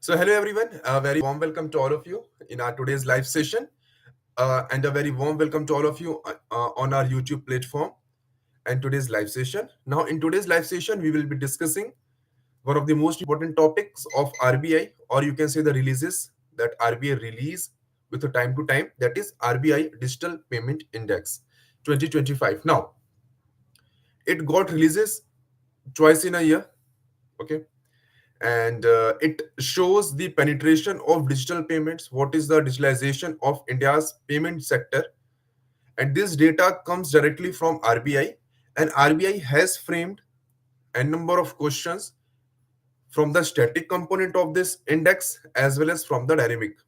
So, hello everyone. A very warm welcome to all of you in our today's live session, and a very warm welcome to all of you on our YouTube platform and today's live session. Now, in today's live session, we will be discussing one of the most important topics of RBI, or you can say the releases that RBI release with a time to time. That is RBI Digital Payment Index 2025. Now, it got releases twice in a year. Okay, and it shows the penetration of digital payments, what is the digitalization of India's payment sector, and this data comes directly from RBI, and RBI has framed a number of questions from the static component of this index as well as from the dynamic.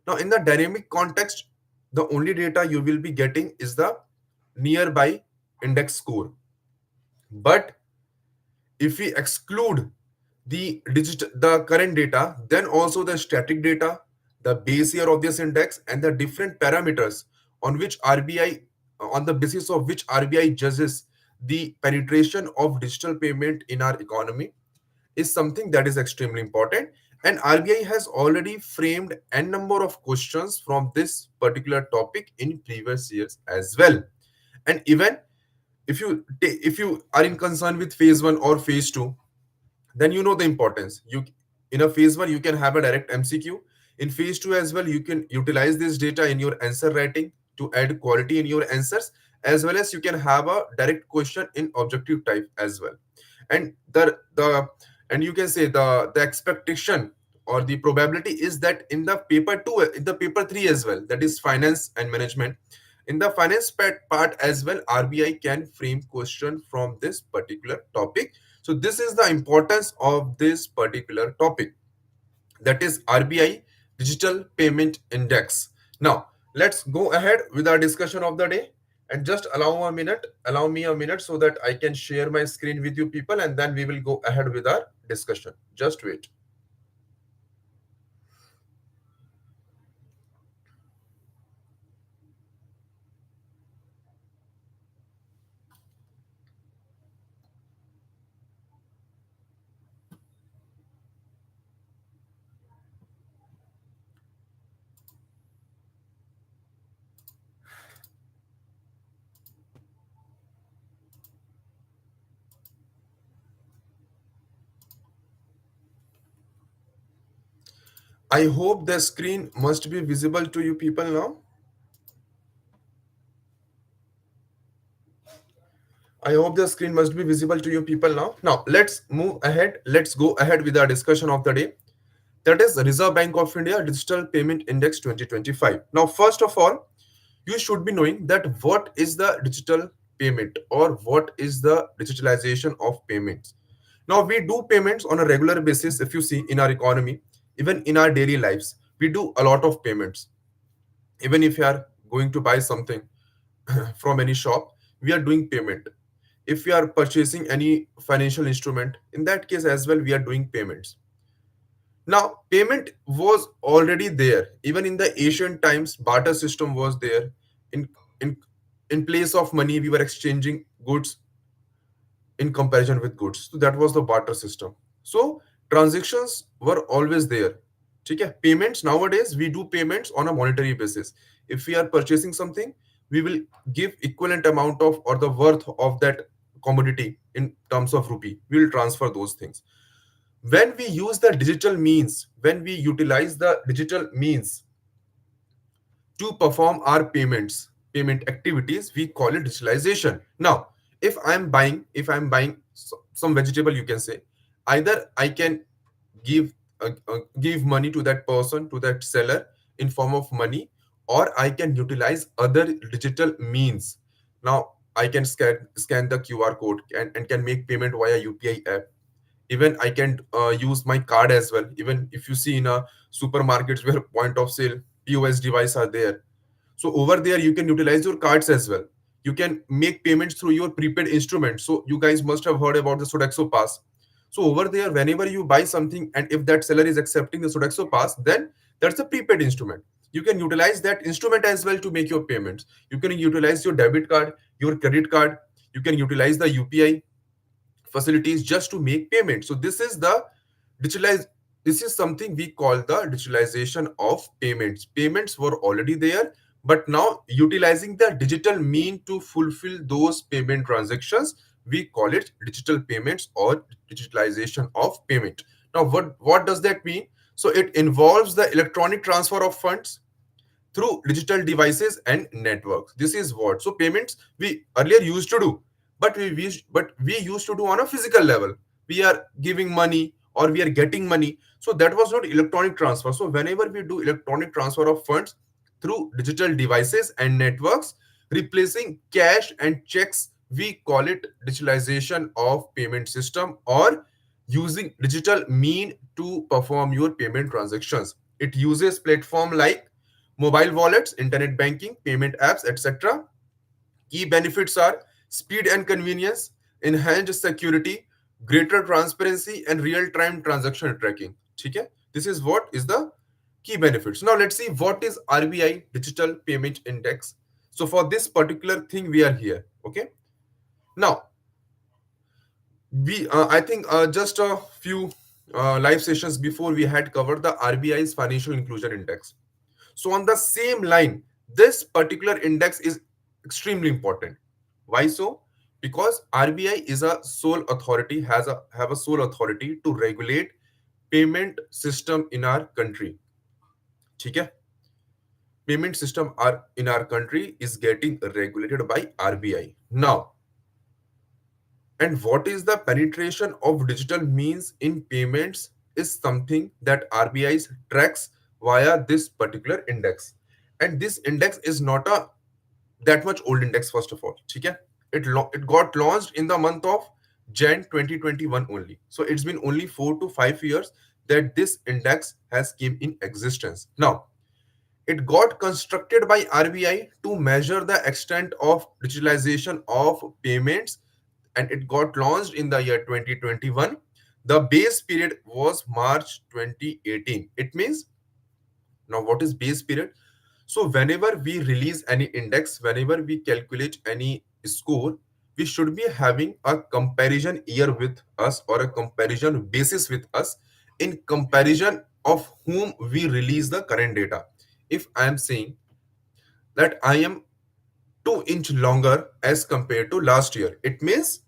Now, in the dynamic context, the only data you will be getting is the nearby index score, but if we exclude the current data, then also the static data, the base year of this index, and the different parameters on which RBI, on the basis of which RBI judges the penetration of digital payment in our economy, is something that is extremely important. And RBI has already framed a number of questions from this particular topic in previous years as well. And even if you are in concern with phase one or phase two, then you know the importance. You in a phase one you can have a direct MCQ. In phase two as well, you can utilize this data in your answer writing to add quality in your answers, as well as you can have a direct question in objective type as well. And the and you can say the expectation or the probability is that in the paper two, in the paper three as well, that is finance and management, in the finance part as well, RBI can frame question from this particular topic. So this is the importance of this particular topic, that is RBI Digital Payment Index. Now, let's go ahead with our discussion of the day, and just allow me a minute so that I can share my screen with you people, and then we will go ahead with our discussion. Just wait. I hope the screen must be visible to you people now. I hope the screen must be visible to you people now. Now, let's move ahead. Let's go ahead with our discussion of the day. That is Reserve Bank of India Digital Payment Index 2025. Now, first of all, you should be knowing that what is the digital payment or what is the digitalization of payments. Now, we do payments on a regular basis. If you see in our economy, even in our daily lives, we do a lot of payments. Even if you are going to buy something from any shop, we are doing payment. If we are purchasing any financial instrument, in that case as well, we are doing payments. Now, payment was already there. Even in the ancient times, barter system was there. In in in place of money, we were exchanging goods in comparison with goods. So that was the barter system. So transactions were always there. Okay? Payments nowadays, we do payments on a monetary basis. If we are purchasing something, we will give equivalent amount of or the worth of that commodity in terms of rupee. We will transfer those things. When we use the digital means, when we utilize the digital means to perform our payment activities, we call it digitalization. Now, if I'm buying some vegetable, you can say, either I can give money to that person, to that seller, in form of money, or I can utilize other digital means. Now, I can scan the QR code and can make payment via UPI app. Even I can use my card as well. Even if you see in a supermarkets where point of sale POS device are there, so over there you can utilize your cards as well. You can make payments through your prepaid instrument. So you guys must have heard about the Sodexo Pass. So over there, whenever you buy something, and if that seller is accepting the Sodexo Pass, then that's a prepaid instrument. You can utilize that instrument as well to make your payments. You can utilize your debit card, your credit card. You can utilize the UPI facilities just to make payments. So this is the digitalized. this is something we call the digitalization of payments. Payments were already there, but now utilizing the digital mean to fulfill those payment transactions, we call it digital payments or digitalization of payment. Now, what does that mean? So it involves the electronic transfer of funds through digital devices and networks. This is what. So payments we earlier used to do, but we used to do on a physical level. We are giving money or we are getting money. So that was not electronic transfer. So whenever we do electronic transfer of funds through digital devices and networks, replacing cash and checks, we call it digitalization of payment system or using digital mean to perform your payment transactions. It uses platform like mobile wallets, internet banking, payment apps, etc. Key benefits are speed and convenience, enhanced security, greater transparency, and real-time transaction tracking. Okay? This is what is the key benefits. Now let's see what is RBI Digital Payment Index. So for this particular thing, we are here. Okay. Now we, I think just a few live sessions before we had covered the RBI's Financial Inclusion Index. So on the same line, this particular index is extremely important. Why so? Because RBI is a sole authority, have a sole authority to regulate payment system in our country. ठीक है? Payment system are in our country is getting regulated by RBI. Now, and what is the penetration of digital means in payments is something that RBI tracks via this particular index. And this index is not a that much old index first of all. Okay? It got launched in the month of Jan 2021 only. So it's been only 4 to 5 years that this index has came in existence. Now, it got constructed by RBI to measure the extent of digitalization of payments and it got launched in the year 2021. The base period was March 2018. It means now what is base period? So whenever we release any index, whenever we calculate any score, we should be having a comparison year with us or a comparison basis with us in comparison of whom we release the current data. If I am saying that I am 2 inch longer as compared to last year, it means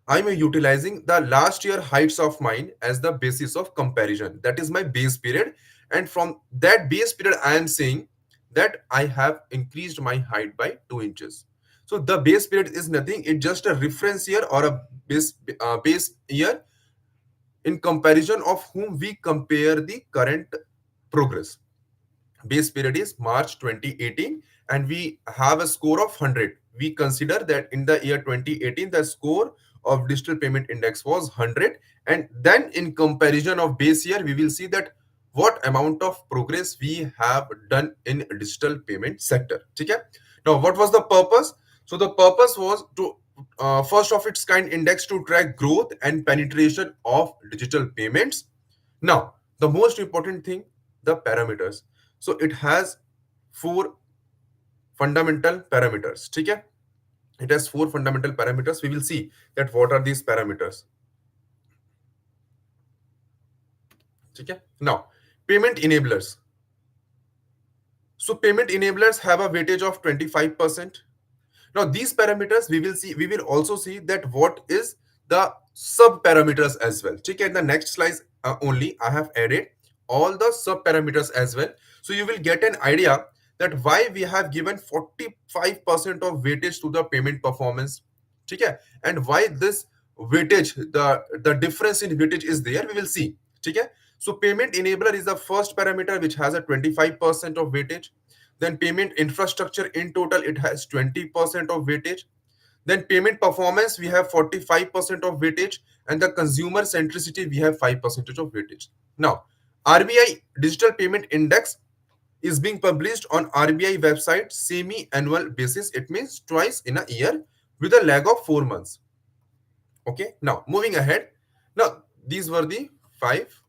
I'm utilizing the last year heights of mine as the basis of comparison. That is my base period. And from that base period, I am saying that I have increased my height by 2 inches. So the base period is nothing. It's just a reference year or a base year in comparison of whom we compare the current progress. Base period is March 2018 and we have a score of 100. We consider that in the year 2018 the score of digital payment index was 100, and then in comparison of base year we will see that what amount of progress we have done in digital payment sector. Okay? Now what was the purpose? So the purpose was to first of its kind index to track growth and penetration of digital payments. Now the most important thing, the parameters. So it has 4 fundamental parameters. ठीक है? It has 4 fundamental parameters. We will see that what are these parameters. ठीक है? Now, payment enablers. So payment enablers have a weightage of 25%. Now these parameters we will also see that what is the sub parameters as well. Okay, in the next slide only I have added all the sub parameters as well. So you will get an idea that why we have given 45% of weightage to the payment performance. Okay, and why this weightage, the difference in weightage is there, we will see. Okay, so payment enabler is the first parameter which has a 25% of weightage. Then payment infrastructure in total, it has 20% of weightage. Then payment performance, we have 45% of weightage. And the consumer centricity, we have 5% of weightage. Now, RBI Digital Payment Index is being published on RBI website semi-annual basis. It means twice in a year with a lag of 4 months. Okay, now moving ahead. Now, these were the 5.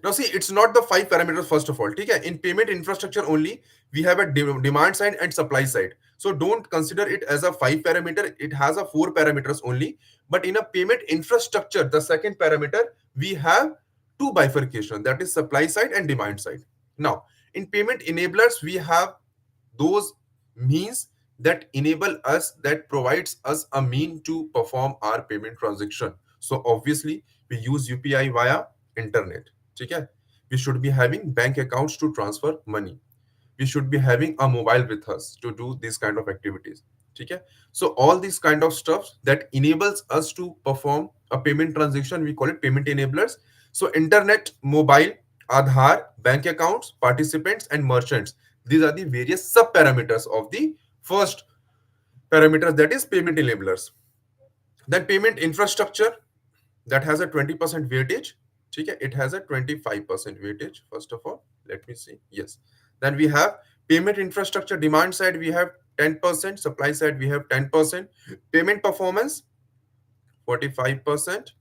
Now see, it's not the 5 parameters first of all. Okay? In payment infrastructure only, we have a demand side and supply side. So don't consider it as a 5 parameter, it has a 4 parameters only. But in a payment infrastructure, the second parameter, we have two bifurcation, that is supply side and demand side. Now, in payment enablers, we have those means that enable us, that provides us a mean to perform our payment transaction. So obviously we use UPI via internet. Okay, we should be having bank accounts to transfer money, we should be having a mobile with us to do these kind of activities. Okay, so all these kind of stuff that enables us to perform a payment transaction, we call it payment enablers. So internet, mobile, Aadhaar, bank accounts, participants, and merchants, these are the various sub parameters of the first parameters, that is payment enablers. Then payment infrastructure, that has a 20% weightage. Okay, it has a 25% weightage. First of all, let me see. Yes, then we have payment infrastructure demand side, we have 10%, supply side we have 10%, payment performance 45%.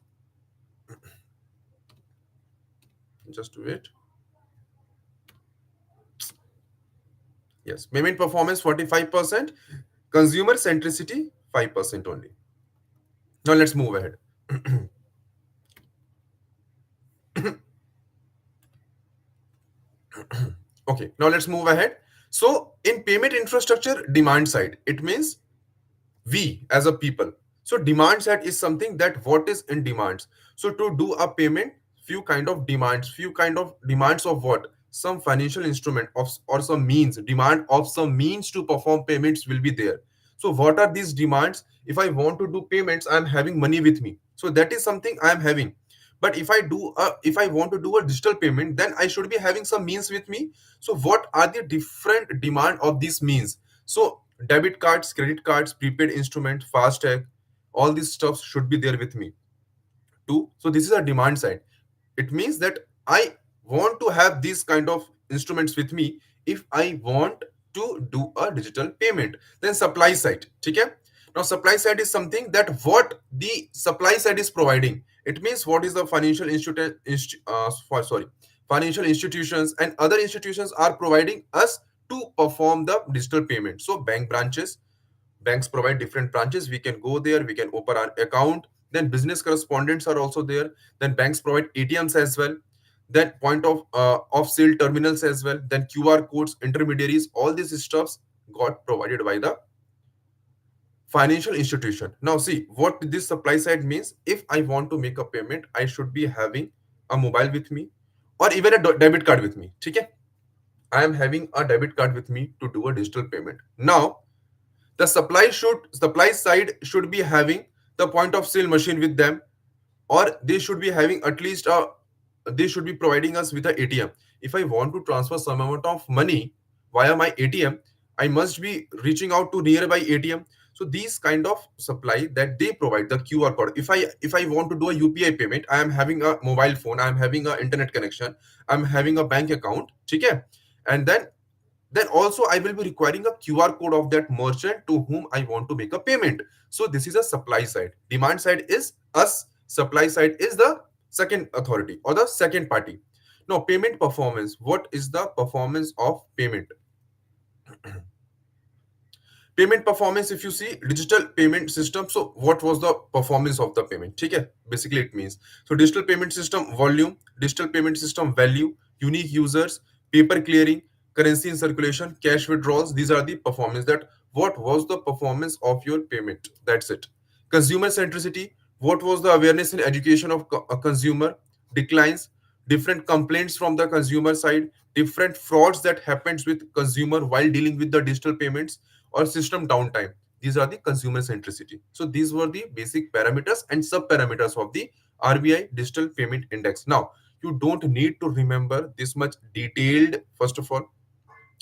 Just wait. Yes, payment performance 45%, consumer centricity 5% only. Now let's move ahead. Okay, now let's move ahead. So in payment infrastructure demand side, it means we as a people. So demand side is something that what is in demands. So to do a payment, few kind of demands of what, some financial instrument of or some means, demand of some means to perform payments will be there. So what are these demands? If I want to do payments, I'm having money with me, so that is something I am having. But if I want to do a digital payment, then I should be having some means with me. So what are the different demand of these means? So debit cards, credit cards, prepaid instrument, FASTag, all these stuff should be there with me too. So this is a demand side. It means that I want to have these kind of instruments with me if I want to do a digital payment. Then supply side. Okay. Now supply side is something that what the supply side is providing. It means what is the financial institutions and other institutions are providing us to perform the digital payment. So bank branches, banks provide different branches, we can go there, we can open our account. Then business correspondents are also there. Then banks provide ATMs as well. Then point of sale terminals as well. Then QR codes, intermediaries, all these stuffs got provided by the financial institution. Now see what this supply side means. If I want to make a payment, I should be having a mobile with me or even a debit card with me. Okay, I am having a debit card with me to do a digital payment. Now the supply side should be having the point of sale machine with them, or they should be having at least a, they should be providing us with a ATM. If I want to transfer some amount of money via my ATM, I must be reaching out to nearby ATM. So these kind of supply that they provide, the QR code, if I want to do a UPI payment, I am having a mobile phone, I am having a internet connection, I'm having a bank account. Okay, and then also I will be requiring a QR code of that merchant to whom I want to make a payment. So this is a supply side. Demand side is us, supply side is the second authority or the second party. Now payment performance, what is the performance of payment? Payment performance, if you see digital payment system, so what was the performance of the payment? Okay, basically it means, so digital payment system volume, digital payment system value, unique users, paper clearing, currency in circulation, cash withdrawals, these are the performance, that what was the performance of your payment. That's it. Consumer centricity, what was the awareness and education of a consumer? Declines, different complaints from the consumer side, different frauds that happens with consumer while dealing with the digital payments, or system downtime. These are the consumer centricity. So these were the basic parameters and sub parameters of the RBI digital payment index. Now you don't need to remember this much detailed, first of all,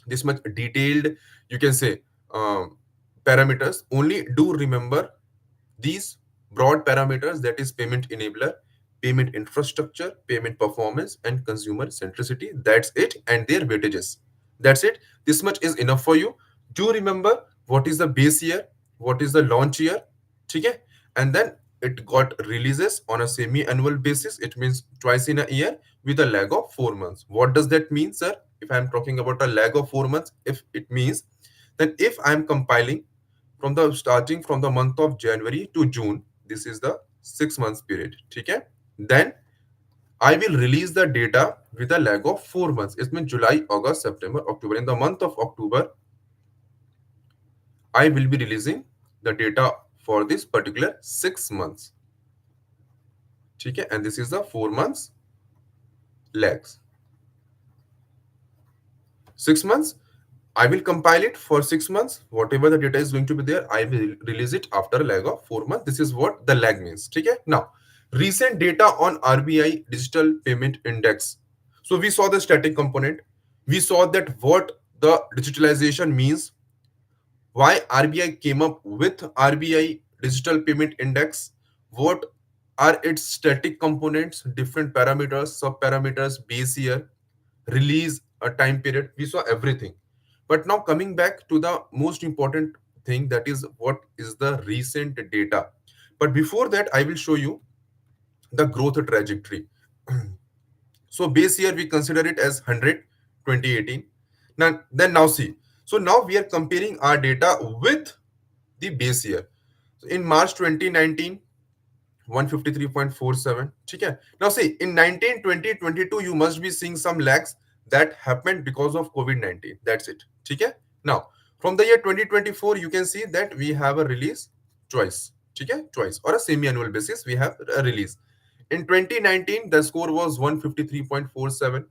this much detailed, you can say, parameters. Only do remember these broad parameters, that is payment enabler, payment infrastructure, payment performance, and consumer centricity. That's it, and their weightages. That's it. This much is enough for you. Do remember what is the base year, what is the launch year, okay? And then it got releases on a semi-annual basis. It means twice in a year with a lag of 4 months. What does that mean, sir? If I'm talking about a lag of 4 months, if it means Then if I am compiling from the starting from the month of January to June, this is the 6 months period. Okay? Then I will release the data with a lag of 4 months. It means July, August, September, October. In the month of October, I will be releasing the data for this particular 6 months. Okay? And this is the 4 months lags. 6 months, I will compile it for 6 months. Whatever the data is going to be there, I will release it after a lag of 4 months. This is what the lag means. Okay? Now, recent data on RBI Digital Payment Index. So we saw the static component. We saw that what the digitalization means, why RBI came up with RBI Digital Payment Index, what are its static components, different parameters, sub parameters, base year, release, a time period. We saw everything. But now coming back to the most important thing, that is what is the recent data. But before that, I will show you the growth trajectory. So base year we consider it as 100, 2018. Now see. So now we are comparing our data with the base year. So in March 2019, 153.47. Okay. Now see, in 19, 20, 22, you must be seeing some lags that happened because of COVID-19. That's it. Okay. Now, from the year 2024, you can see that we have a release twice. Okay. Twice. Or a semi-annual basis, we have a release. In 2019, the score was 153.47.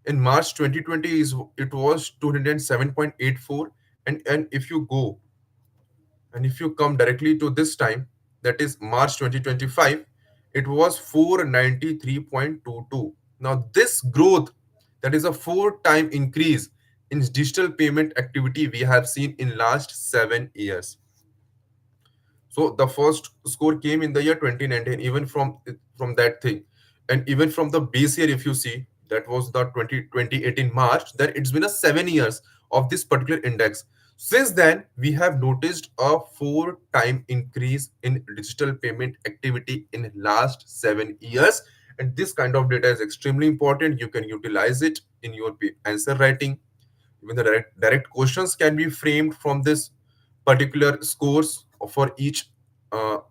In March 2020, it was 207.84. And if you go and if you come directly to this time, that is March 2025, it was 493.22. Now, this growth, that is a four-time increase in digital payment activity we have seen in last 7 years. So the first score came in the year 2019, even from that thing, and even from the base year, if you see, that was the 2018 March. Then it's been a 7 years of this particular index. Since then, we have noticed a four-time increase in digital payment activity in last 7 years, and this kind of data is extremely important. You can utilize it in your answer writing. Even the direct questions can be framed from this particular scores uh, for each you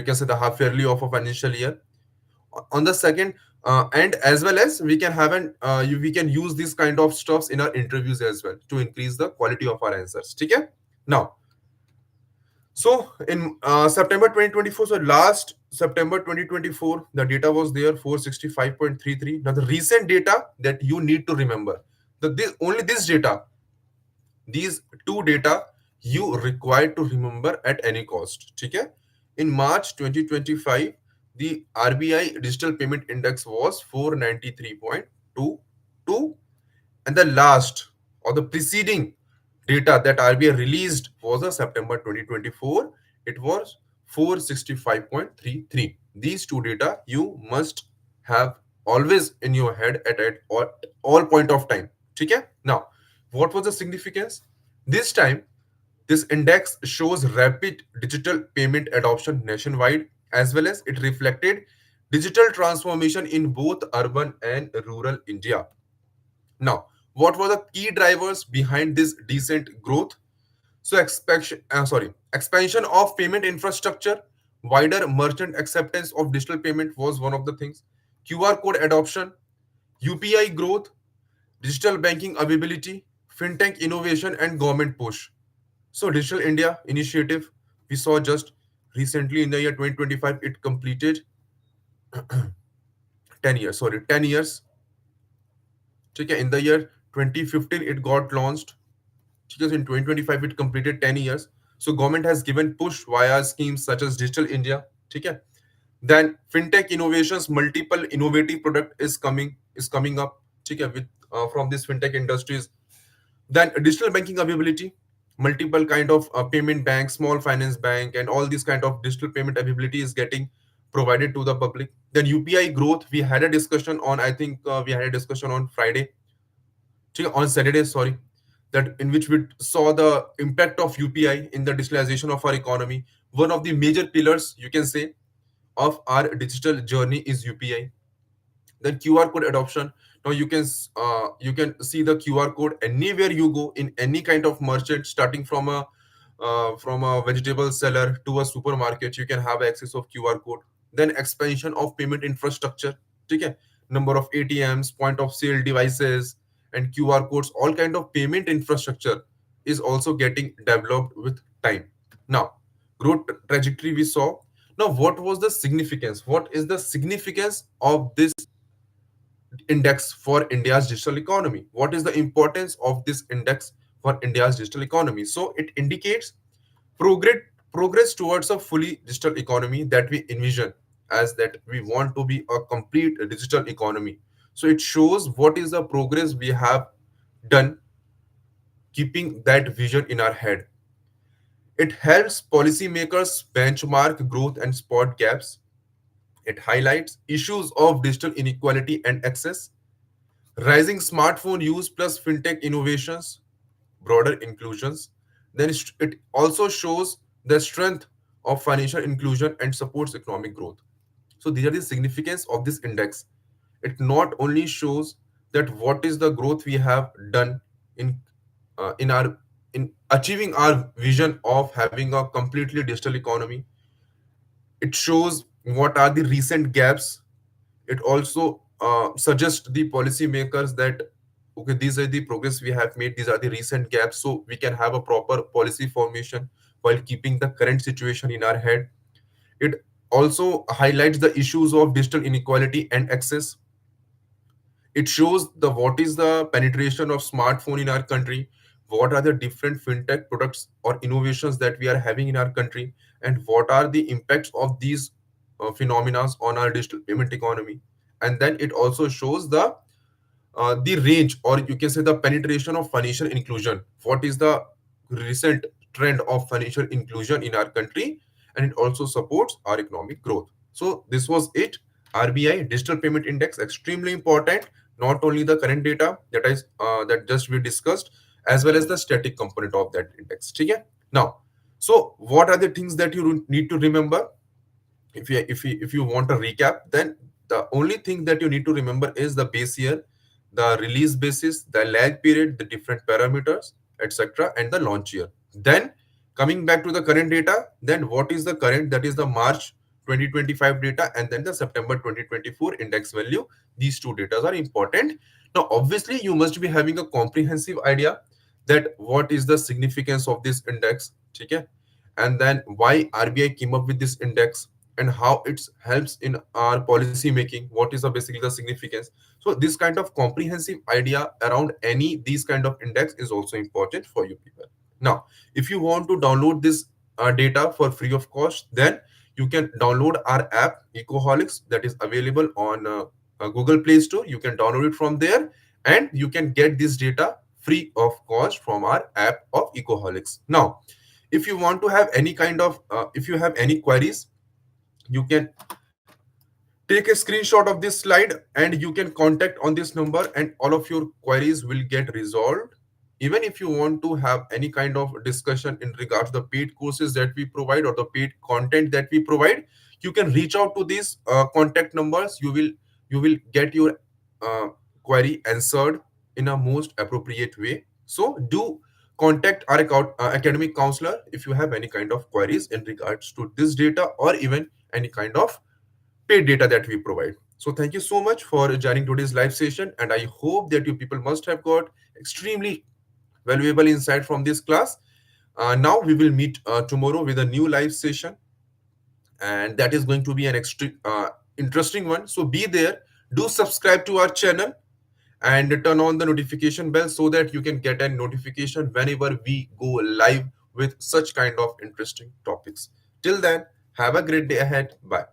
can say the half yearly of a financial year. On the second, and as well as we can have we can use these kind of stuffs in our interviews as well to increase the quality of our answers. Okay? Now, so in September 2024, so last September 2024, the data was there 465.33. Now the recent data that you need to remember, only this data, these two data you require to remember at any cost. Okay? In March 2025, the RBI Digital Payment Index was 493.22, and the last or the preceding data that RBI released was a September 2024. It was 465.33. These two data you must have always in your head at all point of time. Okay? Now, what was the significance? This time, this index shows rapid digital payment adoption nationwide, as well as it reflected digital transformation in both urban and rural India. Now, what were the key drivers behind this decent growth? So, expansion of payment infrastructure, wider merchant acceptance of digital payment was one of the things. QR code adoption, UPI growth, digital banking availability, fintech innovation, and government push. So, Digital India initiative, we saw just recently in the year 2025, it completed 10 years. Sorry, 10 years. Okay, in the year 2015, it got launched. Because in 2025, it completed 10 years. So, government has given push via schemes such as Digital India. Okay. Then fintech innovations, multiple innovative product is coming up. Okay, with from these fintech industries. Then digital banking availability, multiple kind of payment banks, small finance bank, and all these kind of digital payment availability is getting provided to the public. Then UPI growth, we had a discussion on, I think we had a discussion on Friday, on Saturday, sorry, that in which we saw the impact of UPI in the digitalization of our economy. One of the major pillars, you can say, of our digital journey is UPI. Then QR code adoption. Now you can see the QR code anywhere you go in any kind of merchant, starting from a vegetable seller to a supermarket. You can have access of QR code. Then expansion of payment infrastructure. Okay, number of ATMs, point of sale devices, and QR codes. All kind of payment infrastructure is also getting developed with time. Now, growth trajectory we saw. Now, what was the significance? What is the significance of this index for India's digital economy? What is the importance of this index for India's digital economy? So it indicates progress progress towards a fully digital economy that we envision, as that we want to be a complete digital economy. So it shows what is the progress we have done, keeping that vision in our head. It helps policymakers benchmark growth and spot gaps. It highlights issues of digital inequality and access, rising smartphone use plus fintech innovations, broader inclusions. Then it also shows the strength of financial inclusion and supports economic growth. So these are the significance of this index. It not only shows that what is the growth we have done in in our in achieving our vision of having a completely digital economy. It shows what are the recent gaps. It also suggests the policymakers that okay, these are the progress we have made, these are the recent gaps, so we can have a proper policy formation while keeping the current situation in our head. It also highlights the issues of digital inequality and access. It shows the what is the penetration of smartphone in our country, what are the different fintech products or innovations that we are having in our country, and what are the impacts of these phenomena on our digital payment economy. And then it also shows the range, or you can say the penetration of financial inclusion. What is the recent trend of financial inclusion in our country? And it also supports our economic growth. So this was it. RBI Digital Payment Index, extremely important. Not only the current data that just we discussed, as well as the static component of that index. Okay? Now, so what are the things that you need to remember? If you want a recap, then the only thing that you need to remember is the base year, the release basis, the lag period, the different parameters, etc., and the launch year. Then coming back to the current data, then what is the current, that is the March 2025 data, and then the September 2024 index value. These two data are important. Now obviously you must be having a comprehensive idea that what is the significance of this index. Okay? And then why RBI came up with this index, and how it helps in our policy making, what is basically the significance. So this kind of comprehensive idea around any these kind of index is also important for you people. Now if you want to download this data for free of cost, then you can download our app Ecoholics, that is available on Google Play Store. You can download it from there, and you can get this data free of cost from our app of Ecoholics. Now if you want to have any kind of if you have any queries, you can take a screenshot of this slide and you can contact on this number, and all of your queries will get resolved. Even if you want to have any kind of discussion in regards to the paid courses that we provide or the paid content that we provide, you can reach out to these contact numbers. You will get your uh, query answered in a most appropriate way. So do contact our academic counselor if you have any kind of queries in regards to this data, or even any kind of paid data that we provide. So thank you so much for joining today's live session, and I hope that you people must have got extremely valuable insight from this class. Now we will meet tomorrow with a new live session, and that is going to be an extra interesting one. So be there. Do subscribe to our channel and turn on the notification bell so that you can get a notification whenever we go live with such kind of interesting topics. Till then, have a great day ahead. Bye.